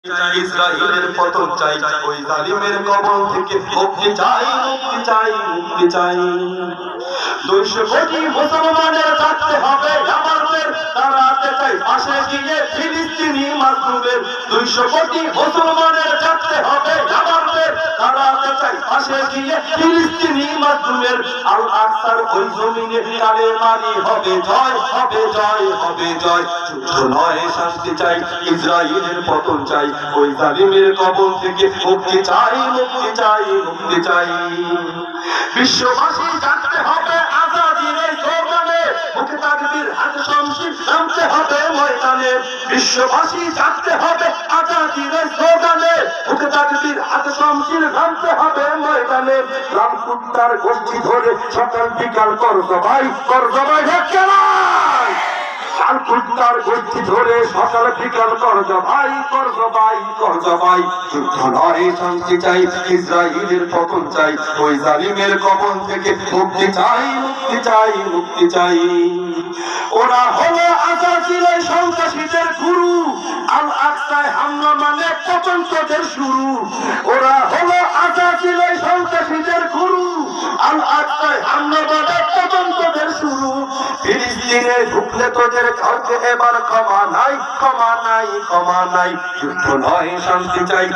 ইসরাইলের পতন চাই, ওই জালিমের কবল থেকে মুক্তি চাই, মুক্তি চাই, মুক্তি চাই। 200 কোটি মুসলমানের জাগতে হবে, আমাদের দাঁড়াতে চাই পাশে গিয়ে ফিলিস্তিনি মাজলুমের। 200 কোটি মুসলমানের জাগতে হবে, আমাদের দাঁড়াতে চাই পাশে গিয়ে ফিলিস্তিনি মাজলুমের। আল আকসার ওই জমিনে কালেমারই হবে জয়, হবে জয়, হবে জয়। যুদ্ধ নয় শান্তি চাই, ইসরাইলের পতন চাই, ওই জালিমের কবল থেকে মুক্তি চাই, মুক্তি চাই, মুক্তি চাই। বিশ্ববাসী জানতে হবে আজাদির এই স্লোগানে, মুখে তাকবীর হাতে শমশির নামতে হবে ময়দানে। বিশ্ববাসী জানতে হবে আজাদির এই স্লোগানে, মুখে তাকবীর হাতে শমশির নামতে হবে ময়দানে। লাল কুত্তার গোষ্ঠী ধরে সকাল বিকাল কর সবাই, কর সবাই লাল কুত্তার গোষ্ঠী ধরে সকাল বিকাল কর সবাই, কর সবাই, কর সবাই। যুদ্ধ নয় শান্তি চাই, ইসরাইলের পতন চাই, ওই জালিমের কবল থেকে মুক্তি চাই, মুক্তি চাই, মুক্তি চাই। ওরা হলো আজাদির সন্ত্রাসীদের গুরু, আল আকসায় হামলা মানে পতন তোদের শুরু। ওরা হলো আজাদির সন্ত্রাসীদের গুরু, আল আকসায় হামলা মানে পতন তোদের শুরু। ফিলিস্তিনে ঢুকলে তোদের কাউকে এবার ক্ষমা নাই, ক্ষমা নাই, ক্ষমা নাই। যুদ্ধ নয় শান্তি চাই।